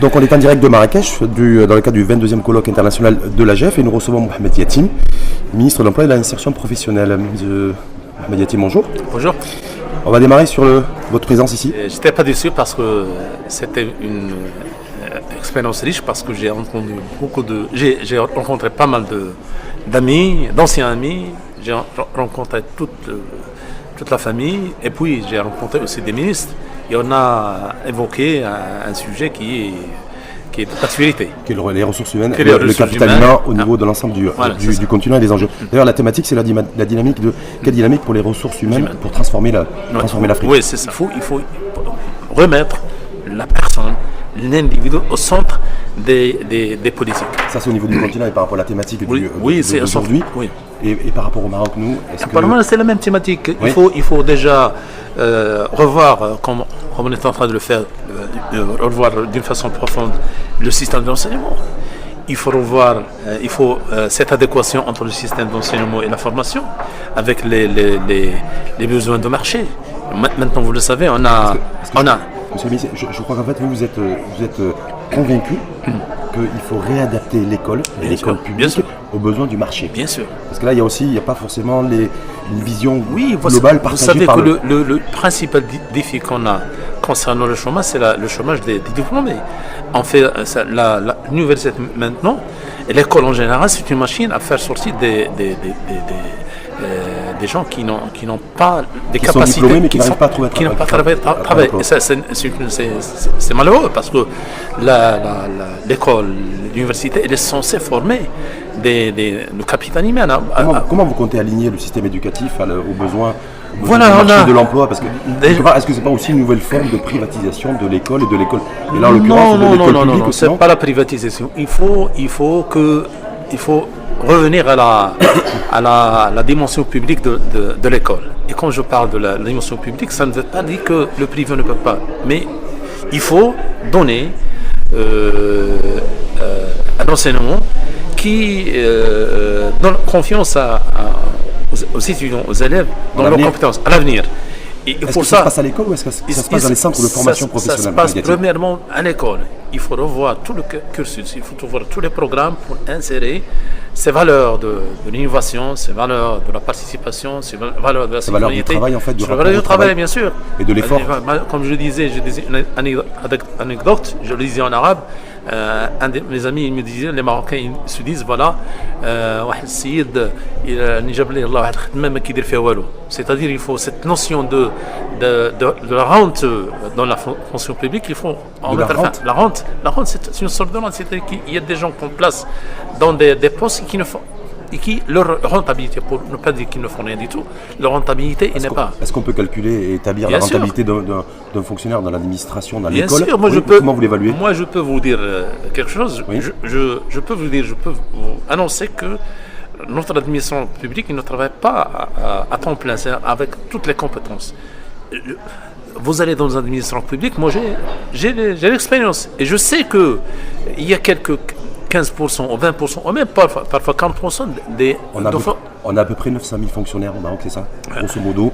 Donc on est en direct de Marrakech, dans le cadre du 22e colloque international de l'AGF, et nous recevons Mohamed Yatim, ministre de l'Emploi et de l'Insertion professionnelle. Mohamed Yatim, bonjour. Bonjour. On va démarrer sur votre présence ici. Je n'étais pas déçu parce que c'était une expérience riche, parce que j'ai rencontré pas mal d'amis, d'anciens amis, j'ai rencontré toute la famille, et puis j'ai rencontré aussi des ministres. Et on a évoqué un sujet qui est d'actualité. Qui est les ressources humaines, le capital humain au niveau de l'ensemble du continent et des enjeux. D'ailleurs, la thématique, c'est la dynamique quelle dynamique pour les ressources humaines pour transformer l'Afrique. Oui, c'est ça. Il faut remettre la personne, l'individu au centre des politiques. Ça, c'est au niveau du continent et par rapport à la thématique d'aujourd'hui. Oui. Et par rapport au Maroc, nous, apparemment, c'est la même thématique. Oui. Il faut déjà revoir, comme on est en train de le faire, revoir d'une façon profonde le système d'enseignement. Il faut revoir cette adéquation entre le système d'enseignement et la formation avec les besoins de marché. Maintenant, vous le savez, on a. Monsieur le ministre, je crois qu'en fait, vous êtes convaincu qu'il faut réadapter l'école publique aux besoins du marché. Bien sûr. Parce que là, il n'y a pas forcément une vision globale partagée par le principal défi qu'on a concernant le chômage, c'est le chômage des diplômés. En fait, l'université maintenant, et l'école en général, c'est une machine à faire sortir des gens qui n'ont pas des capacités, diplômés, mais qui n'arrivent pas à trouver travail. Et ça, c'est malheureux parce que l'école, l'université, elle est censée former le capital humain. Comment vous comptez aligner le système éducatif aux besoins du marché de l'emploi? Parce que est-ce que c'est pas aussi une nouvelle forme de privatisation de l'école et de l'école? Et là, en l'occurrence, non, c'est pas la privatisation. Il faut revenir à la dimension publique de l'école. Et quand je parle de la dimension publique, ça ne veut pas dire que le privé ne peut pas. Mais il faut donner un enseignement qui donne confiance aux étudiants, aux élèves, dans leurs compétences, à l'avenir. Est-ce que ça se passe à l'école ou est-ce que ça se passe dans les centres de formation professionnelle? Ça se passe premièrement à l'école. Il faut revoir tout le cursus, il faut revoir tous les programmes pour insérer ces valeurs de l'innovation, ces valeurs de la participation, ces valeurs de la sécurité. Du travail, en fait, du rapport au travail, bien sûr. Et de l'effort. Comme je disais une anecdote, je le disais en arabe. Un de mes amis, il me disait, les Marocains, ils se disent, c'est-à-dire il faut cette notion de la rente dans la fonction publique, il faut en mettre fin. La rente, c'est une sorte de rente, c'est-à-dire qu'il y a des gens qu'on place dans des postes qui leur rentabilité, pour ne pas dire qu'ils ne font rien du tout, leur rentabilité n'est pas. Est-ce qu'on peut calculer et établir la rentabilité d'un fonctionnaire dans l'administration, dans l'école? Bien sûr, comment vous l'évaluez? Moi, je peux vous dire quelque chose. Oui. Je peux vous annoncer que notre administration publique ne travaille pas à temps plein, avec toutes les compétences. Vous allez dans une administration publique, moi j'ai l'expérience, et je sais qu'il y a quelques 15% ou 20%, ou même parfois 40% des... On a à peu près 900 000 fonctionnaires au Maroc, c'est ça, grosso modo.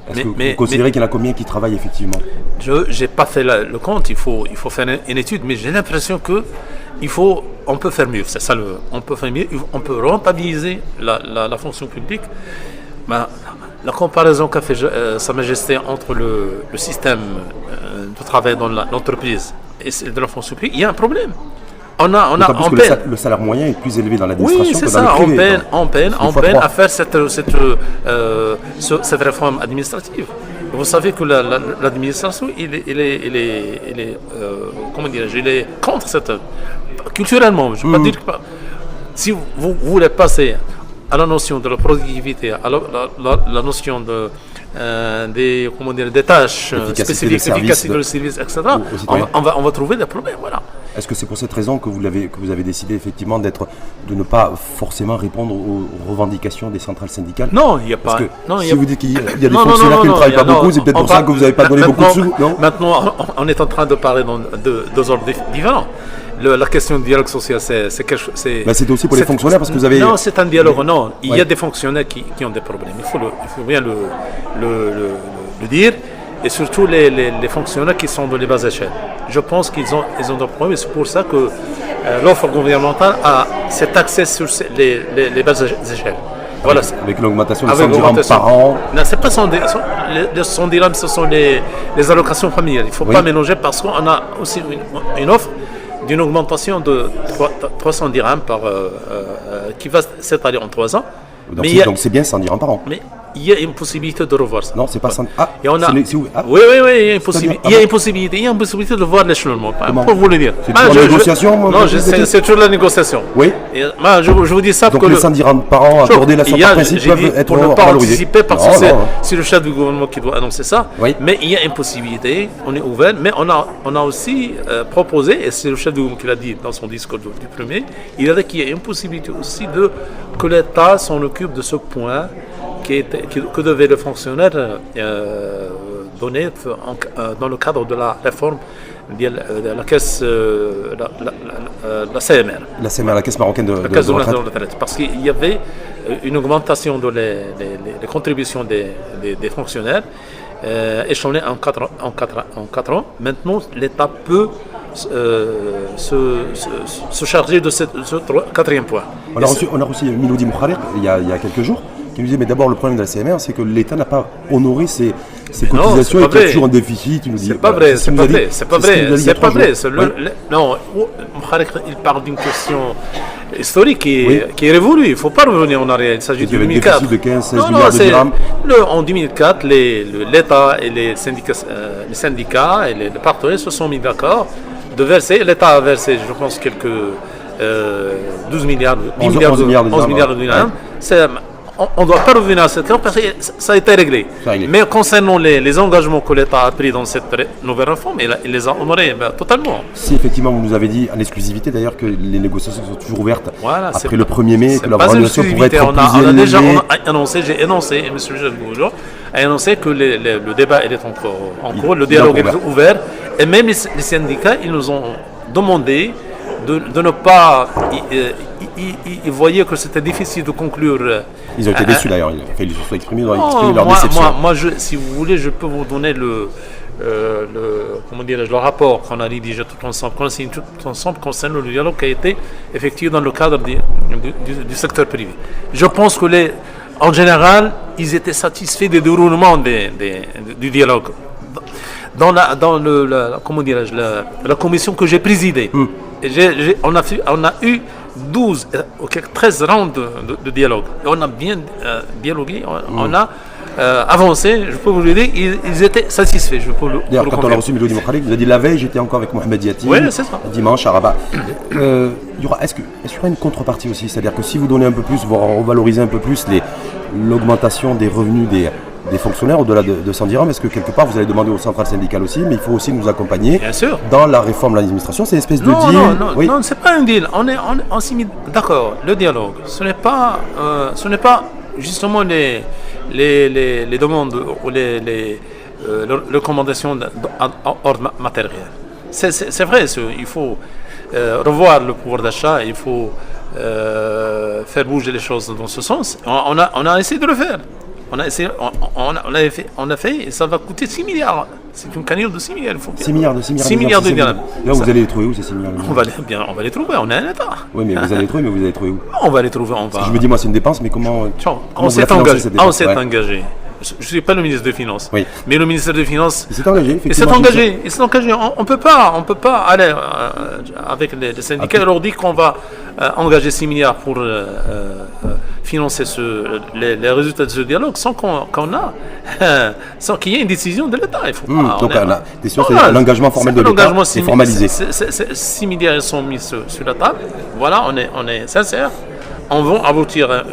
Est-ce que vous considérez qu'il y en a combien qui travaillent effectivement? Je n'ai pas fait le compte, il faut faire une étude, mais j'ai l'impression on peut faire mieux. C'est ça, on peut faire mieux, on peut rentabiliser la fonction publique. La comparaison qu'a fait Sa Majesté entre le système de travail dans l'entreprise et de la fonction publique, il y a un problème. Le salaire moyen est plus élevé dans l'administration que dans le privé. On peine à faire cette réforme administrative. Vous savez que l'administration, il est contre cette... Culturellement, je ne veux pas dire que... Si vous voulez passer à la notion de la productivité, à la notion des tâches spécifiques, l'efficacité du service, etc., on va trouver des problèmes. Voilà. Est-ce que c'est pour cette raison que vous avez décidé effectivement de ne pas forcément répondre aux revendications des centrales syndicales? Non, il n'y a pas. Si vous dites qu'il y a des fonctionnaires qui ne travaillent pas beaucoup, c'est peut-être pour ça que vous n'avez pas donné beaucoup de sous, non? Maintenant, on est en train de parler de deux ordres différents. La question du dialogue social, c'est quelque chose. C'est aussi pour les fonctionnaires parce que vous avez. Non, c'est un dialogue. Non, il y a des fonctionnaires qui ont des problèmes. Il faut bien le dire. et surtout les fonctionnaires qui sont de les bas échelles. Je pense qu'ils ont des problèmes et c'est pour ça que l'offre gouvernementale a cet accès sur les bas échelles. Voilà. Avec l'augmentation de 100 dirhams par an. Non, c'est pas 100 dirhams, ce sont les allocations familiales. Il ne faut pas mélanger parce qu'on a aussi une offre d'une augmentation de 300 dirhams qui va s'étaler en 3 ans. Donc c'est bien 100 dirhams par an. Mais il y a une possibilité de revoir ça. Non, c'est pas 100. Ah, et on a... oui, il y a une possibilité. Il y a une possibilité de voir l'échelonnement. Pour vous le dire. C'est toujours la négociation. Non, c'est toujours la négociation. Oui. Je vous dis ça. Donc les 100 dirhams par an accordés là, par principe peuvent être pour ne pas valorisés. anticiper parce que c'est le chef du gouvernement qui doit annoncer ça. Oui. Mais il y a une possibilité. On est ouvert. Mais on a aussi proposé, et c'est le chef du gouvernement qui l'a dit dans son discours du premier, il a dit qu'il y a une possibilité aussi que l'État s'en occupe de ce point que devait le fonctionnaire donner dans le cadre de la réforme de la caisse, la CMR. La CMR, la caisse marocaine de retraite. Parce qu'il y avait une augmentation des contributions des fonctionnaires échelonnées en 4 ans. Maintenant, l'État peut se charger de ce quatrième point. On a reçu Miloudi Moukhariq il y a quelques jours qui nous disait mais d'abord le problème de la CMR c'est que l'État n'a pas honoré ses cotisations et qu'il y a toujours un déficit. C'est pas vrai. Non, Moukhariq il parle d'une question historique qui est révolue. Il ne faut pas revenir en arrière. Il s'agit de 2004. Il y avait un déficit de 15-16 milliards de dirhams. En 2004, l'État et les syndicats et les partenaires se sont mis d'accord de verser. L'État a versé, je pense, quelques 11 milliards de dirhams. On ne doit pas revenir à cette question parce que ça a été réglé. Mais concernant les engagements que l'État a pris dans cette nouvelle réforme, il les a honorés totalement. Si effectivement vous nous avez dit en exclusivité d'ailleurs que les négociations sont toujours ouvertes après le 1er mai, que la valorisation pourrait être plus élevée. On a déjà annoncé, j'ai énoncé, et M. Gilles a annoncé que le débat est encore en cours, le dialogue est ouvert, et même les syndicats, ils nous ont demandé de ne pas... Ils voyaient que c'était difficile de conclure. Ils ont été déçus d'ailleurs, ils se sont exprimés leur déception. Moi si vous voulez, je peux vous donner le rapport qu'on a rédigé tout ensemble concernant le dialogue qui a été effectué dans le cadre du secteur privé. Je pense que en général, ils étaient satisfaits du déroulement du dialogue. Dans la commission que j'ai présidée, on a eu 13 rounds de dialogue. Et on a bien dialogué, on a avancé, je peux vous le dire, ils étaient satisfaits. D'ailleurs, quand on a reçu Miloudi Moukhariq, vous avez dit la veille, j'étais encore avec Mohamed Yati, dimanche à Rabat. Est-ce qu'il y aura une contrepartie aussi? C'est-à-dire que si vous donnez un peu plus, vous revalorisez un peu plus l'augmentation des revenus des fonctionnaires au-delà de 100 dirhams, est-ce que quelque part vous allez demander aux centrales syndicales aussi, mais il faut aussi nous accompagner dans la réforme de l'administration? C'est une espèce de deal. Non, c'est pas un deal. On s'est mis d'accord. Le dialogue, ce n'est pas justement les demandes ou les recommandations d'ordre matériel. C'est vrai, il faut revoir le pouvoir d'achat, il faut faire bouger les choses dans ce sens. On a essayé de le faire. On a fait et ça va coûter 6 milliards. C'est une cagnotte de 6 milliards. 6 milliards de dirhams. Là, vous allez les trouver où ces 6 milliards? On va les trouver, on est un État. Oui, mais vous allez les trouver, mais vous allez les trouver où? On va les trouver, Je me dis, moi, c'est une dépense, mais comment on s'est engagé. Je ne suis pas le ministre des Finances, mais le ministère des Finances s'est engagé. Il s'est engagé. On peut pas aller avec les syndicats et leur dire qu'on va engager 6 milliards pour financer les résultats de ce dialogue sans qu'il y ait une décision de l'État. Il faut pas. Donc c'est l'engagement formel de l'État, c'est formalisé. 6 milliards ils sont mis sur la table. Voilà, on est sincère. On va aboutir à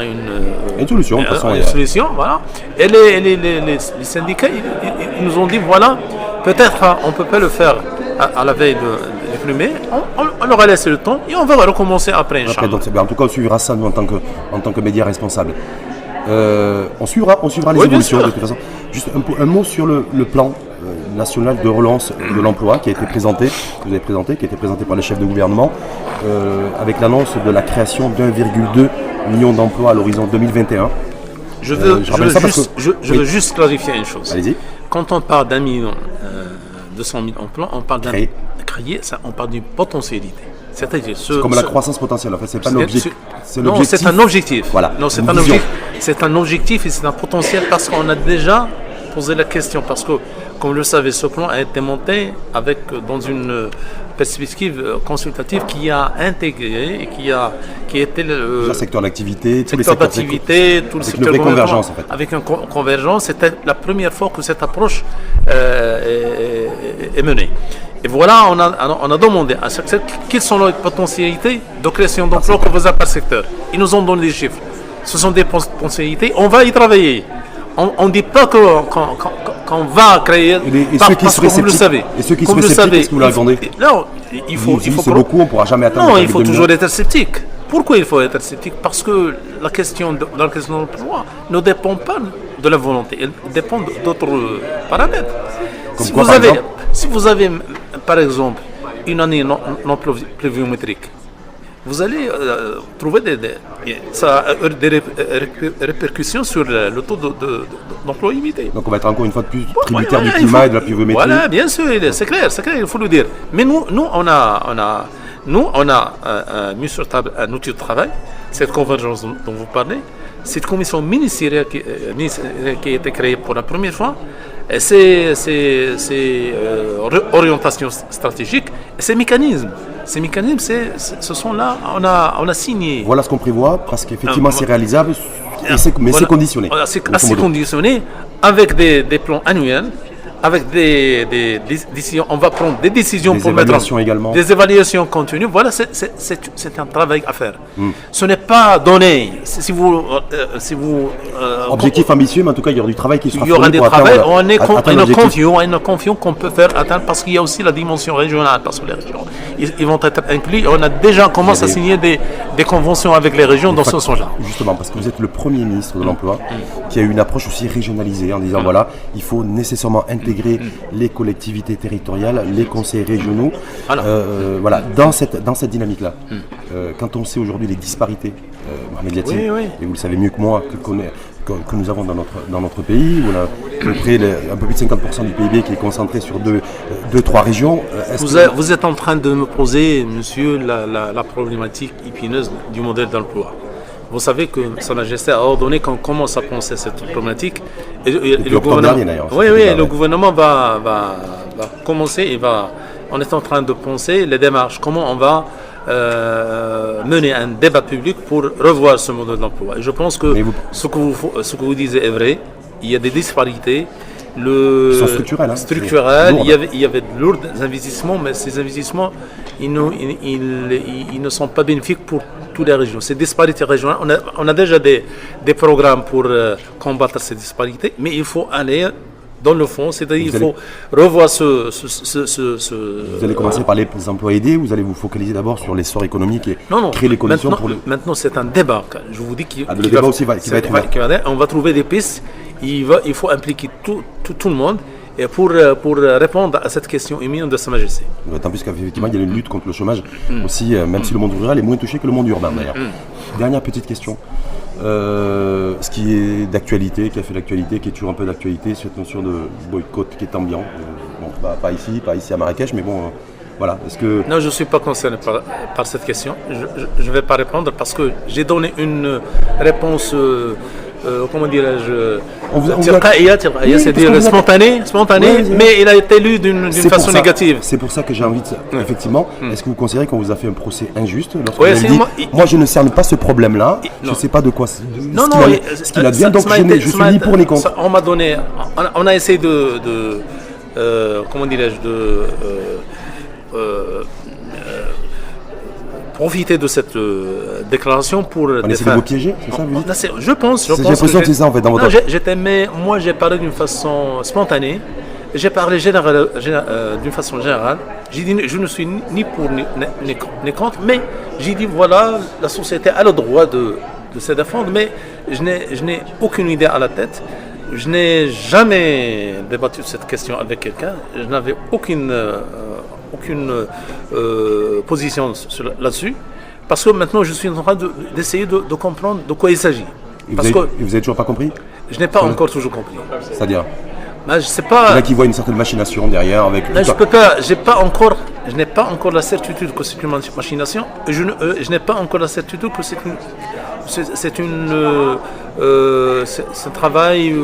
une solution. Une solution, voilà. Et les syndicats, ils nous ont dit, voilà, peut-être on ne peut pas le faire à la veille du 1er mai, on leur a laissé le temps et on va recommencer après. Donc, en tout cas, on suivra ça, nous, en tant que médias responsables. On suivra les évolutions, de toute façon. Juste un mot sur le plan national de relance de l'emploi qui a été présenté, que vous avez présenté, qui a été présenté par les chefs de gouvernement, avec l'annonce de la création d'1,2 million d'emplois à l'horizon 2021. Je veux juste clarifier une chose. Allez-y. Quand on parle d'1 million, 200 000 emplois, on parle Créé. On parle d'une potentialité. C'est-à-dire c'est comme la croissance potentielle. En fait, c'est pas un objectif. Non, c'est un objectif. Voilà. Non, c'est un objectif. C'est un objectif et c'est un potentiel parce qu'on a déjà posé la question. Parce que, comme vous le savez, ce plan a été monté dans une perspective consultative qui a intégré et qui était le secteur d'activité, tous les secteurs d'activité, tout le secteur avec une vraie convergence en fait. Avec une convergence, c'était la première fois que cette approche est menée. Et voilà, on a demandé à chaque secteur quelles sont les potentialités de création d'emplois qu'on faisait par secteur. Ils nous ont donné des chiffres. Ce sont des potentialités, on va y travailler. On ne dit pas qu'on va créer, parce que vous le savez. Et ceux qui seraient sceptiques, qu'est-ce que vous leur répondez? Non, il faut c'est beaucoup, on ne pourra jamais atteindre. Non, il faut toujours être sceptique. Pourquoi il faut être sceptique? Parce que la question de l'emploi ne dépend pas de la volonté, elle dépend d'autres paramètres. Si vous avez, par exemple, une année non pluviométrique, vous allez trouver ça a des répercussions sur le taux d'employabilité. Donc on va être encore une fois de plus tributaire du climat et de la pluviométrie. Voilà, bien sûr, c'est clair, il faut le dire. Mais nous on a mis sur table un outil de travail, cette convergence dont vous parlez, cette commission ministérielle qui a été créée pour la première fois, ces orientations stratégiques, ces mécanismes, ce sont là, on a signé. Voilà ce qu'on prévoit, parce qu'effectivement c'est réalisable, mais c'est conditionné. C'est assez conditionné, avec des plans annuels, avec des décisions, on va prendre des décisions pour mettre également. Des évaluations continues. Voilà, c'est un travail à faire. Ce n'est pas donné. Si vous objectif ambitieux, mais en tout cas, il y aura du travail qui sera fait. Il y aura du travail. On est confiant qu'on peut faire atteindre, parce qu'il y a aussi la dimension régionale, parce que les régions, ils vont être inclus. On a déjà commencé à signer des conventions avec les régions dans ce sens-là. Justement, parce que vous êtes le premier ministre de l'Emploi qui a eu une approche aussi régionalisée en disant voilà, il faut nécessairement intégrer les collectivités territoriales, les conseils régionaux, voilà, dans cette dynamique-là. Quand on sait aujourd'hui les disparités médiatiques, et vous le savez mieux que moi, que nous avons dans notre pays, où on a à peu près un peu plus de 50% du PIB qui est concentré sur deux, trois régions. Vous êtes en train de me poser, monsieur, la problématique épineuse du modèle d'emploi. Vous savez que Sa Majesté a ordonné qu'on commence à penser cette problématique. Et le gouvernement va commencer, on est en train de penser les démarches, comment on va mener un débat public pour revoir ce modèle d'emploi. Et je pense que ce que vous disiez est vrai, il y a des disparités. Qui sont structurelles. Il y avait de lourds investissements, mais ces investissements, ils ne sont pas bénéfiques pour toutes les régions. Ces disparités régionales, on a déjà des programmes pour combattre ces disparités, mais il faut aller dans le fond, c'est-à-dire il faut revoir Vous allez commencer par les emplois aidés, vous allez vous focaliser d'abord sur l'essor économique et créer les conditions pour Maintenant, c'est un débat. Je vous dis le débat aussi va être ouvert. On va trouver des pistes. Il faut impliquer tout le monde et pour répondre à cette question éminente de Sa Majesté. Tant plus qu'effectivement, il y a une lutte contre le chômage aussi, même si le monde rural est moins touché que le monde urbain d'ailleurs. Dernière petite question. Ce qui est d'actualité, qui a fait l'actualité, qui est toujours un peu d'actualité, cette notion de boycott qui est ambiant. Pas ici à Marrakech, mais bon, voilà. Non, je ne suis pas concerné par cette question. Je ne vais pas répondre parce que j'ai donné une réponse. Comment dirais-je, c'est-à-dire spontané, mais il a été lu d'une façon négative. C'est pour ça que j'ai envie de... Effectivement, est-ce que vous considérez qu'on vous a fait un procès injuste lorsque vous avez dit, moi je ne cerne pas ce problème-là, je ne sais pas de quoi ce qu'il advient, donc je suis ni pour ni contre. On a essayé comment dirais-je, profiter de cette déclaration pour... On essaie de vous piéger, c'est ça vous dites? Je pense. J'ai l'impression que c'est ça en fait dans votre... Moi j'ai parlé d'une façon spontanée, j'ai parlé d'une façon générale, j'ai dit je ne suis ni pour ni contre, mais j'ai dit voilà, la société a le droit de se défendre, mais je n'ai aucune idée à la tête. Je n'ai jamais débattu cette question avec quelqu'un, je n'avais aucune position là-dessus, parce que maintenant je suis en train d'essayer de comprendre de quoi il s'agit. Vous avez toujours pas compris? Je n'ai pas encore toujours compris. C'est-à-dire? Je sais pas. Il y en a qui voient une certaine machination derrière avec. Je n'ai pas encore la certitude que c'est une machination. Je n'ai pas encore la certitude que c'est un travail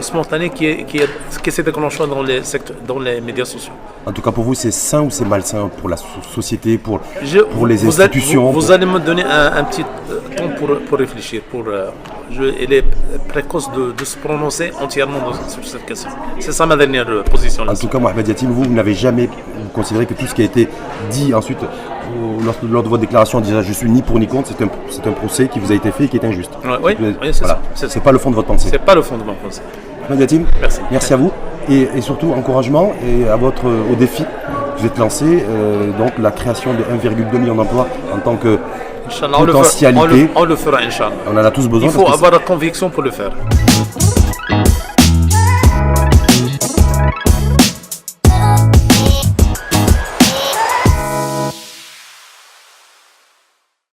spontané qui s'est déclenché dans les médias sociaux. En tout cas, pour vous, c'est sain ou c'est malsain pour la société, pour les institutions? Vous allez me donner un petit temps pour réfléchir. Il est précoce de se prononcer entièrement sur cette question. C'est ça ma dernière position. En tout cas, Mohamed Yatim, vous n'avez jamais considéré que tout ce qui a été dit ensuite lors de votre déclaration en disant je suis ni pour ni contre, c'est un procès qui vous a été fait et qui est injuste. Oui, c'est ça. C'est pas le fond de votre pensée. C'est pas le fond de ma pensée. Mohamed Yatim, merci à vous et surtout encouragement et au défi que vous êtes lancé, donc la création de 1,2 million d'emplois en tant que potentialité. On le fera, Inch'Allah. On en a tous besoin. Il faut avoir la conviction pour le faire.